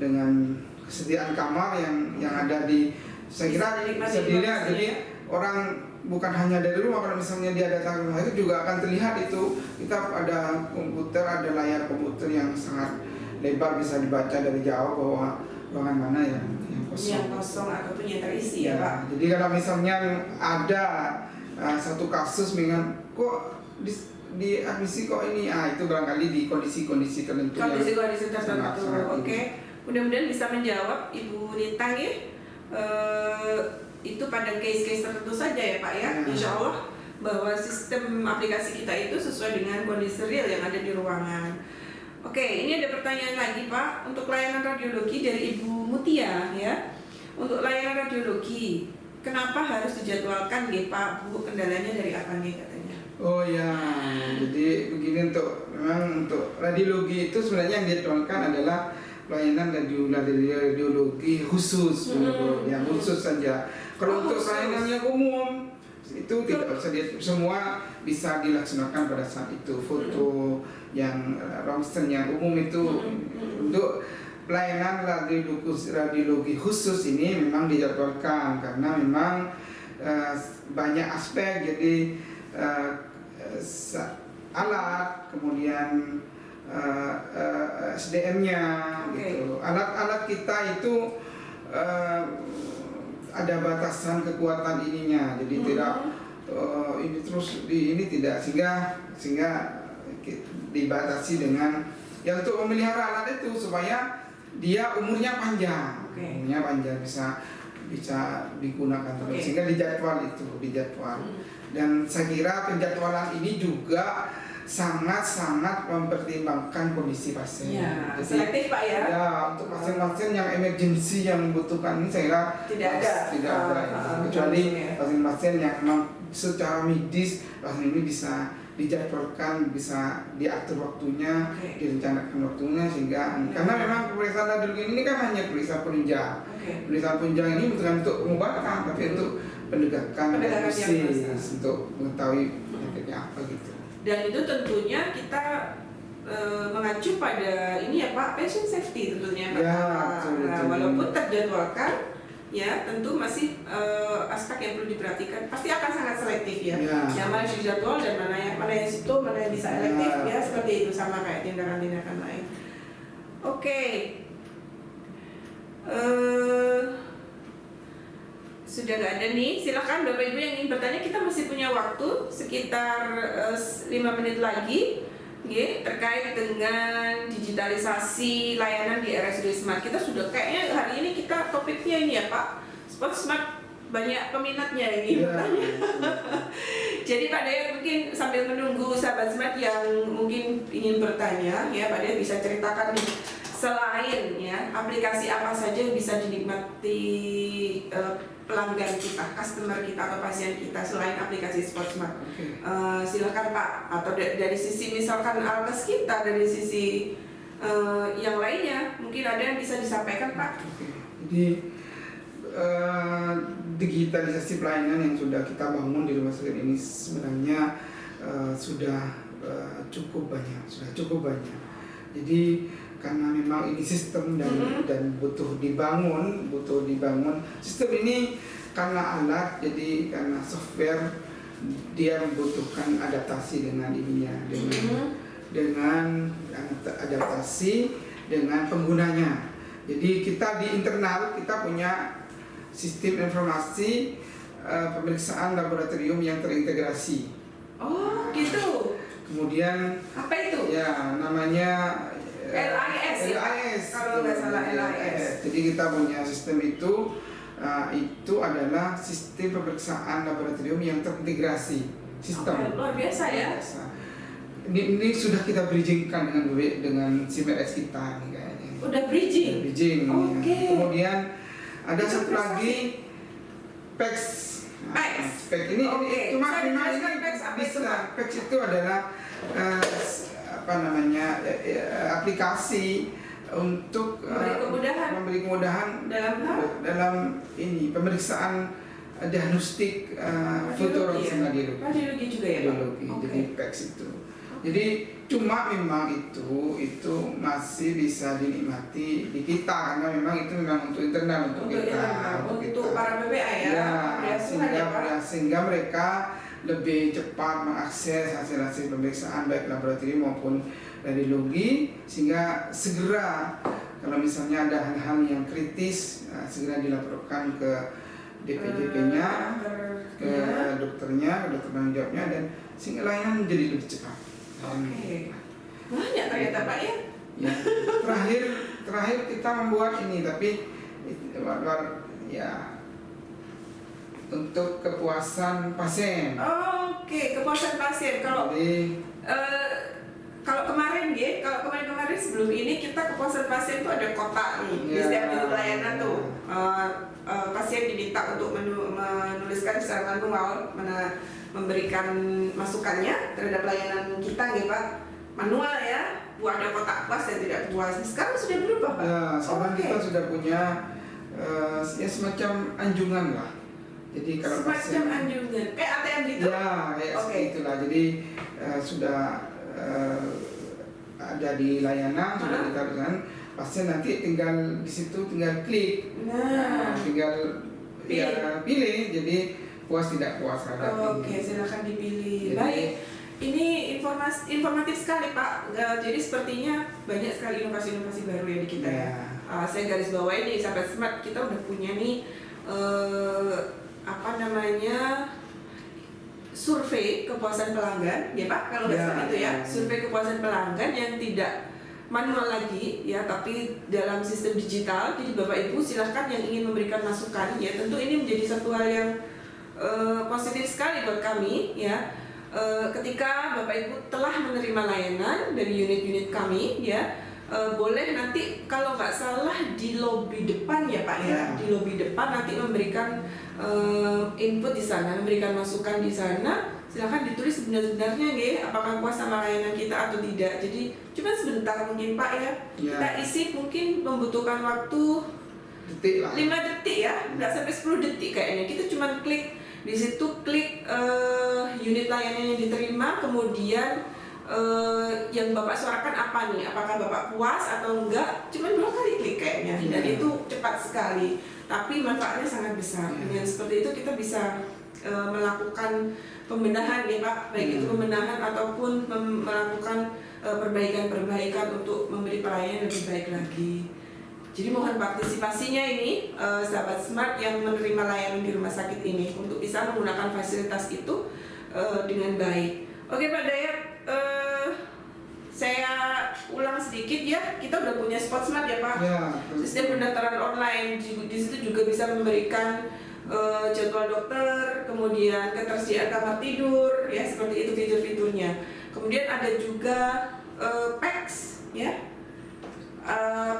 dengan kesediaan kamar yang ada di, saya kira sedianya, jadi orang bukan hanya dari rumah, kalau misalnya dia datang ke rumah itu juga akan terlihat itu, kita ada komputer, ada layar komputer yang sangat lebar bisa dibaca dari jauh bahwa ruangan mana yang kosong ataupun yang terisi ya Pak. Jadi kalau misalnya ada satu kasus dengan kok di admisi kok ini, itu barangkali di kondisi-kondisi tertentu. Kondisi-kondisi tertentu, oke. Mudah-mudahan bisa menjawab Ibu Nita ya. Itu pada case-case tertentu saja ya Pak ya. Insya Allah bahwa sistem aplikasi kita itu sesuai dengan kondisi real yang ada di ruangan. Oke, ini ada pertanyaan lagi Pak. Untuk layanan radiologi dari Ibu Mutia ya. Untuk layanan radiologi, kenapa harus dijadwalkan ya Pak Bu? Kendalanya dari apa nih katanya? Oh ya, jadi begini, memang untuk radiologi itu sebenarnya yang dijadwalkan adalah pelayanan radiologi khusus, yang khusus saja. Kalau untuk pelayanan yang umum itu tidak usah, semua bisa dilaksanakan pada saat itu. Foto yang ronsen yang umum itu untuk pelayanan radiologi khusus ini memang dijadwalkan karena memang banyak aspek, jadi alat, kemudian SDM-nya, gitu. Alat-alat kita itu ada batasan kekuatan ininya, jadi tidak ini terus ini tidak, sehingga dibatasi dengan yang untuk memelihara alat itu supaya dia umurnya panjang, bisa digunakan terus, sehingga dijadwal. Dan saya kira penjadwalan ini juga sangat mempertimbangkan kondisi pasien. Ya, selektif Pak ya. Ya, untuk pasien-pasien yang emergency yang membutuhkan ini saya kira tidak ada. Kecuali pasien-pasien yang memang secara medis pasien ini bisa dijadwalkan, bisa diatur waktunya, direncanakan waktunya, sehingga karena memang pemeriksaan radiologi ini kan hanya pemeriksaan penunjang. Pemeriksaan penunjang ini bukan untuk mengobatkan, tapi untuk penegakan diagnosis, untuk mengetahui penyakitnya apa gitu. Dan itu tentunya kita mengacu pada ini ya Pak, patient safety tentunya Pak. Ya, walaupun terjadwalkan, ya tentu masih aspek yang perlu diperhatikan. Pasti akan sangat selektif ya. Yang mana dijadwal dan mana yang situ, mana yang bisa elektif ya, seperti itu, sama kayak tindakan-tindakan lain. Oke. Sudah nggak ada nih, silakan Bapak Ibu yang ingin bertanya, kita masih punya waktu sekitar 5 menit lagi terkait dengan digitalisasi layanan di RSUD Smart. Kita sudah kayaknya hari ini kita topiknya ini ya Pak, Spot Smart, banyak peminatnya ini bertanya. Jadi Pak Dayat mungkin sambil menunggu sahabat Smart yang mungkin ingin bertanya ya, Pak Dayat bisa ceritakan nih, selain ya aplikasi apa saja yang bisa dinikmati pelanggan kita, customer kita atau pasien kita selain aplikasi Spot Smart. Silakan Pak, atau dari sisi misalkan alkes kita, dari sisi yang lainnya mungkin ada yang bisa disampaikan Pak. Jadi digitalisasi pelayanan yang sudah kita bangun di rumah sakit ini sebenarnya sudah cukup banyak. Jadi karena memang ini sistem dan butuh dibangun sistem ini, karena alat, jadi karena software dia membutuhkan adaptasi dengan ininya, dengan adaptasi dengan penggunanya. Jadi kita di internal kita punya sistem informasi pemeriksaan laboratorium yang terintegrasi. Oh gitu. Kemudian apa itu? Ya, namanya LIS. Kalau nggak salah LIS. Jadi kita punya sistem itu adalah sistem pemeriksaan laboratorium yang terintegrasi. Sistem. Luar biasa ya. Ini sudah kita bridgingkan dengan CMS kita nih kayaknya. Udah bridging. Kemudian ada satu lagi PEX. PEX ini cuma ini bisa. PEX itu adalah aplikasi untuk memberi kemudahan dalam ini pemeriksaan diagnostik futurologi. Radiologi juga ya, Pak? Jadi PEX itu. Jadi cuma memang itu masih bisa dinikmati di kita karena memang itu memang untuk internal untuk kita. Untuk para PPA ya. Sehingga mereka lebih cepat mengakses hasil-hasil pemeriksaan baik laboratorium maupun radiologi, sehingga segera kalau misalnya ada hal-hal yang kritis segera dilaporkan ke DPJP-nya, ke dokternya, ke dokter tanggung jawabnya, dan sehingga layanan menjadi lebih cepat. Banyak ternyata Pak ya. Ya, terakhir kita membuat ini, tapi ya untuk kepuasan pasien. Kepuasan pasien. Kalau kemarin sebelum ini kita kepuasan pasien itu ada kotak nih di setiap unit layanan tuh. Pasien diminta untuk menuliskan secara manual, memberikan masukannya terhadap layanan kita nih Pak. Manual ya, ada kotak puas dan tidak puas. Sekarang sudah berubah Pak. Ya, sekarang kita sudah punya semacam anjungan lah. Jadi kalau semacam anjungan, kayak ATM gitu? Ya, kayak itulah. Jadi sudah ada di layanan, sudah ditaruhkan. Pasien nanti tinggal di situ tinggal klik, tinggal pilih. Jadi puas tidak puas ada. Silakan dipilih. Baik, ini informatif sekali Pak. Jadi sepertinya banyak sekali inovasi-inovasi baru ya di kita ya. Saya garis bawahi nih, sahabat smart, kita udah punya nih survei kepuasan pelanggan ya Pak, kalau nggak salah itu ya, survei kepuasan pelanggan yang tidak manual lagi ya, tapi dalam sistem digital. Jadi Bapak Ibu silahkan yang ingin memberikan masukan ya, tentu ini menjadi satu hal yang positif sekali buat kami ya. Ketika Bapak Ibu telah menerima layanan dari unit-unit kami ya, boleh nanti kalau nggak salah di lobi depan ya Pak ya, di lobi depan nanti memberikan input di sana, memberikan masukan di sana. Silahkan ditulis sebenarnya apakah puas sama layanan kita atau tidak. Jadi cuma sebentar mungkin Pak ya. Kita isi mungkin membutuhkan waktu 5 detik ya, nggak sampai 10 detik kayaknya. Kita cuma klik di situ, klik unit layanan yang diterima, kemudian yang Bapak suarakan apa nih, apakah Bapak puas atau enggak. Cuma 2 kali klik kayaknya, dan itu cepat sekali, tapi manfaatnya sangat besar. Dengan seperti itu kita bisa melakukan pembenahan ya Pak, baik itu pembenahan ataupun melakukan perbaikan-perbaikan untuk memberi pelayanan lebih baik lagi. Jadi mohon partisipasinya ini sahabat smart yang menerima layanan di rumah sakit ini untuk bisa menggunakan fasilitas itu dengan baik. Oke Pak Dayat, saya ulang sedikit ya, kita udah punya Spot Smart ya Pak, sistem pendaftaran online. Di situ juga bisa memberikan jadwal dokter, kemudian ketersediaan kamar tidur ya, seperti itu fitur-fiturnya. Kemudian ada juga PEX ya,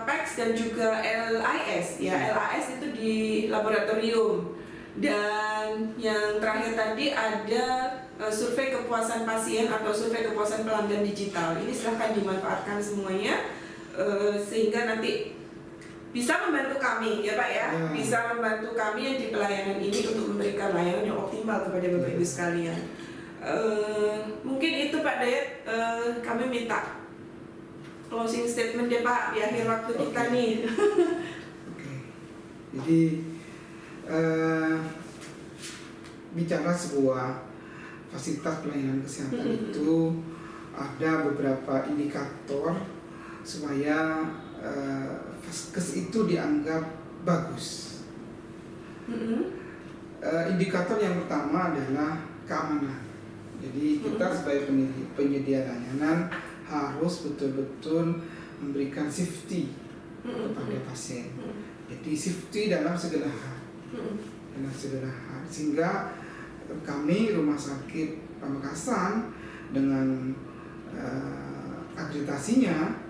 PEX dan juga LIS ya. LIS itu di laboratorium, dan yang terakhir tadi ada survei kepuasan pasien atau survei kepuasan pelanggan digital. Ini silahkan dimanfaatkan semuanya sehingga nanti bisa membantu kami ya Pak ya, bisa membantu kami yang di pelayanan ini untuk memberikan layanan yang optimal kepada Bapak Ibu sekalian. Mungkin itu Pak Dayat, kami minta closing statement ya Pak di akhir waktu kita nih. Jadi bicara sebuah fasilitas pelayanan kesehatan itu ada beberapa indikator supaya Vaskes itu dianggap bagus. Indikator yang pertama adalah keamanan. Jadi kita sebagai penyedia layanan harus betul-betul memberikan safety kepada pasien. Jadi safety dalam segala hal, sehingga kami Rumah Sakit Pamekasan dengan akreditasinya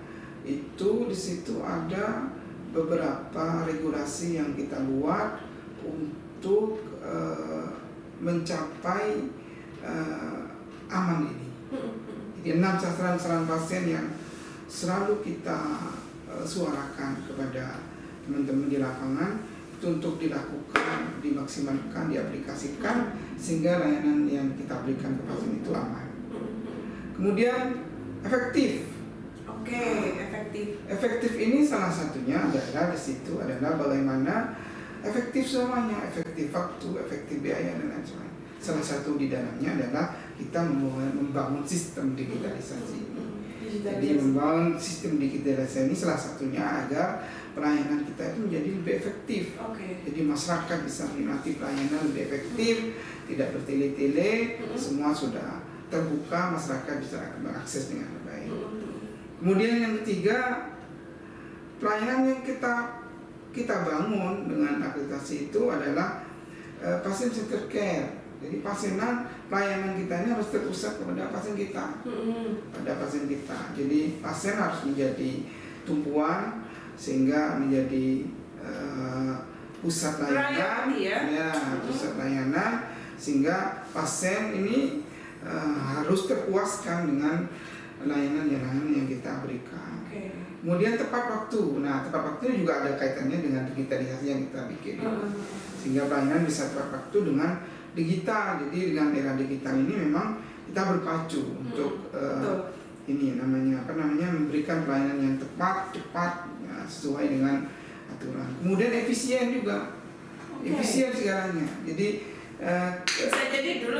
itu di situ ada beberapa regulasi yang kita buat untuk mencapai aman ini. Jadi 6 sasaran pasien yang selalu kita suarakan kepada teman-teman di lapangan itu untuk dilakukan, dimaksimalkan, diaplikasikan sehingga layanan yang kita berikan ke pasien itu aman. Kemudian efektif. Efektif. Efektif ini salah satunya adalah di situ adalah bagaimana efektif semuanya, efektif waktu, efektif biaya dan lain sebagainya. Salah satu di dalamnya adalah kita membangun sistem digitalisasi. Jadi membangun sistem digitalisasi ini salah satunya agar pelayanan kita itu menjadi lebih efektif. Jadi masyarakat bisa menikmati pelayanan lebih efektif, tidak bertele-tele, semua sudah terbuka, masyarakat bisa mengakses dengan baik. Kemudian yang ketiga, pelayanan yang kita bangun dengan aplikasi itu adalah pasien center care. Jadi pelayanan kita ini harus terpusat kepada pasien kita, Jadi pasien harus menjadi tumpuan sehingga menjadi pusat layanan, pusat layanan sehingga pasien ini harus terpuaskan dengan layanan yang kita berikan. Kemudian tepat waktu. Nah, tepat waktu juga ada kaitannya dengan digitalisasi yang kita bikin. Sehingga pelayanan bisa tepat waktu dengan digital. Jadi dengan era digital ini memang kita berpacu untuk ini memberikan pelayanan yang tepat, cepat, ya, sesuai dengan aturan. Kemudian efisien juga, efisien segalanya. Jadi bisa jadi dulu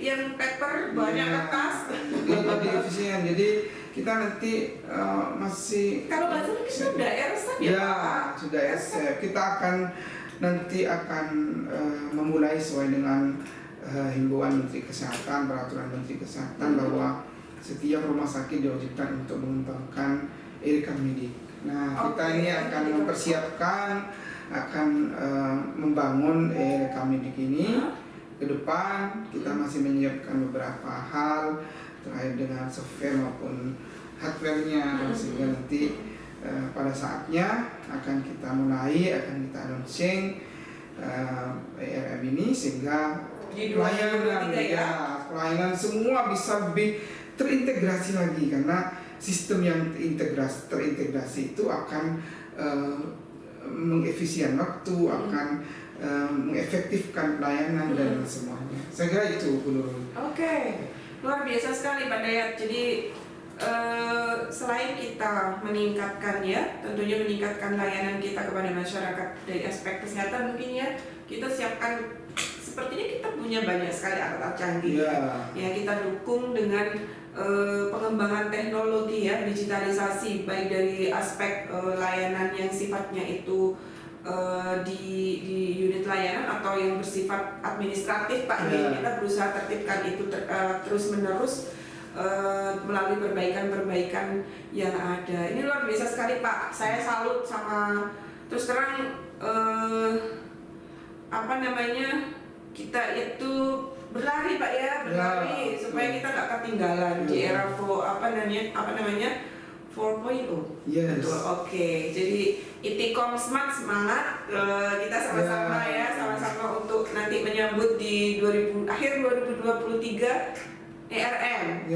yang paper banyak kertas. Jadi efisien. Jadi kita nanti masih kalau nggak salah kita sudah RSAP sudah RSAP. Kita nanti akan memulai sesuai dengan himbauan Menteri Kesehatan, peraturan Menteri Kesehatan bahwa setiap rumah sakit diwajibkan untuk mengembangkan e-rekam medik. Nah, kita ini akan mempersiapkan, akan membangun e-rekam medik ini. Ke depan kita masih menyiapkan beberapa hal terkait dengan software maupun hardware-nya, sehingga nanti pada saatnya akan kita mulai, akan kita launching ERM ini sehingga pelayanan semua bisa lebih terintegrasi lagi, karena sistem yang terintegrasi itu akan mengefisien waktu, akan mengefektifkan pelayanan dan semuanya. Saya kira itu, Bu Nurul. Luar biasa sekali Pak Dayat. Jadi selain kita meningkatkan tentunya meningkatkan layanan kita kepada masyarakat dari aspek kesehatan, mungkin kita siapkan, sepertinya kita punya banyak sekali alat-alat canggih yang kita dukung dengan pengembangan teknologi digitalisasi, baik dari aspek layanan yang sifatnya itu di unit layanan atau yang bersifat administratif Pak. Kita berusaha tertibkan itu terus menerus melalui perbaikan yang ada. Ini luar biasa sekali Pak. Saya salut sama, terus terang kita itu berlari Pak berlari supaya kita nggak ketinggalan di era 4.0. Yes. Betul. Jadi Itikom Smart semangat, kita sama-sama sama-sama untuk nanti menyambut di akhir 2023 ERM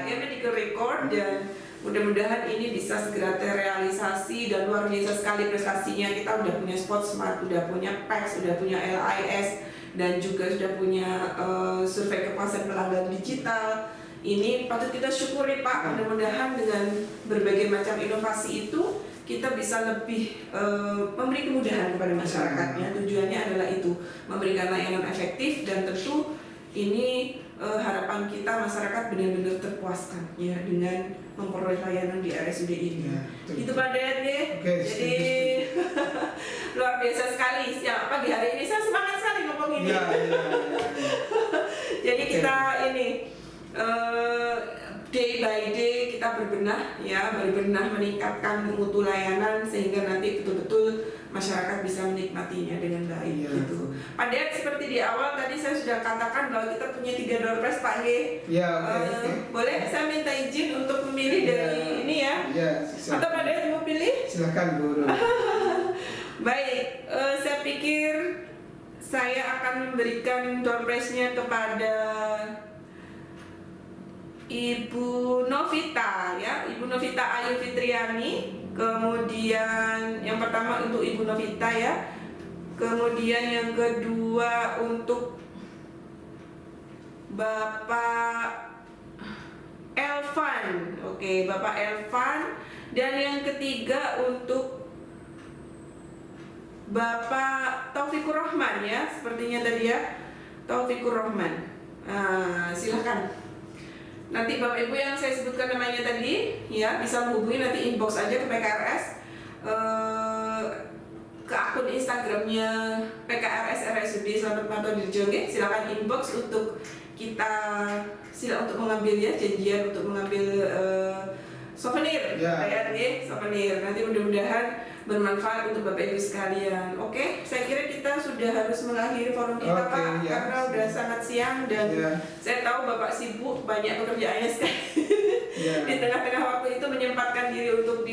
medical record, dan mudah-mudahan ini bisa segera terrealisasi dan luar biasa sekali prestasinya. Kita udah punya Spot Smart, udah punya PAX, udah punya LIS, dan juga sudah punya survei kepuasan pelanggan digital. Ini patut kita syukuri Pak. Mudah-mudahan dengan berbagai macam inovasi itu kita bisa lebih memberi kemudahan kepada masyarakatnya. Tujuannya adalah itu, memberikan layanan efektif, dan tentu ini harapan kita masyarakat benar-benar terpuaskan dengan memperoleh layanan di RSUD ini. Itu Pak Dayat Jadi luar biasa sekali. Pagi hari ini saya semangat sekali ngomong ini. Jadi kita ini day by day kita berbenah meningkatkan mutu layanan sehingga nanti betul-betul masyarakat bisa menikmatinya dengan baik gitu. Pak Dayat, seperti di awal tadi saya sudah katakan bahwa kita punya 3 door prize Pak boleh saya minta izin untuk memilih dari ini atau Pak Dayat mau pilih? Silakan Bu. Baik, saya pikir saya akan memberikan door prize-nya kepada Ibu Novita Ibu Novita Ayu Fitriani. Kemudian yang pertama untuk Ibu Novita ya. Kemudian yang kedua untuk Bapak Elvan. Oke, Bapak Elvan. Dan yang ketiga untuk Bapak Taufikur Rahman ya, sepertinya tadi ya, Taufikur Rahman. Silahkan. Nanti Bapak Ibu yang saya sebutkan namanya tadi ya bisa menghubungi, nanti inbox aja ke PKRS, ke akun Instagramnya PKRS RSUD Slamet Marto Dirjo. Silakan inbox untuk kita untuk mengambil ya janjian untuk mengambil souvenir, souvenir. Nanti mudah-mudahan bermanfaat untuk Bapak Ibu sekalian. Oke, saya kira kita sudah harus mengakhiri forum kita Pak, karena udah sangat siang dan saya tahu Bapak sibuk, banyak pekerjaannya sekali. Di tengah-tengah waktu itu menyempatkan diri untuk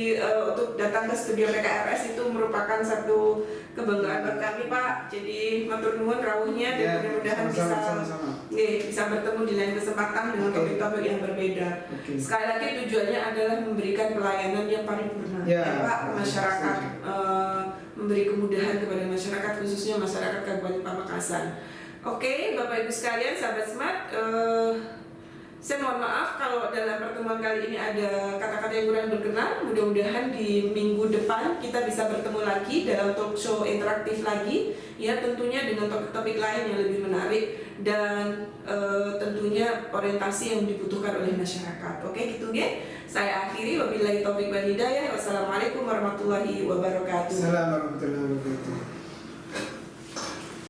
datang ke studio PKRS itu merupakan satu kebanggaan buat kami Pak. Jadi matur nuwun rawuhnya dan mudah-mudahan bisa bertemu di lain kesempatan dengan topik-topik yang berbeda. Sekali lagi tujuannya adalah memberikan pelayanan yang paripurna Pak ke masyarakat, memberi kemudahan kepada masyarakat, khususnya masyarakat Kabupaten Pamekasan. Oke, Bapak Ibu sekalian, sahabat Smart, saya mohon maaf kalau dalam pertemuan kali ini ada kata-kata yang kurang berkenan. Mudah-mudahan di minggu depan kita bisa bertemu lagi dalam talk show interaktif lagi, ya tentunya dengan topik-topik lain yang lebih menarik dan tentunya orientasi yang dibutuhkan oleh masyarakat. Oke, gitu ya. Saya akhiri, wabillahi taufiq wal hidayah. Wassalamualaikum warahmatullahi wabarakatuh. Assalamualaikum warahmatullahi wabarakatuh.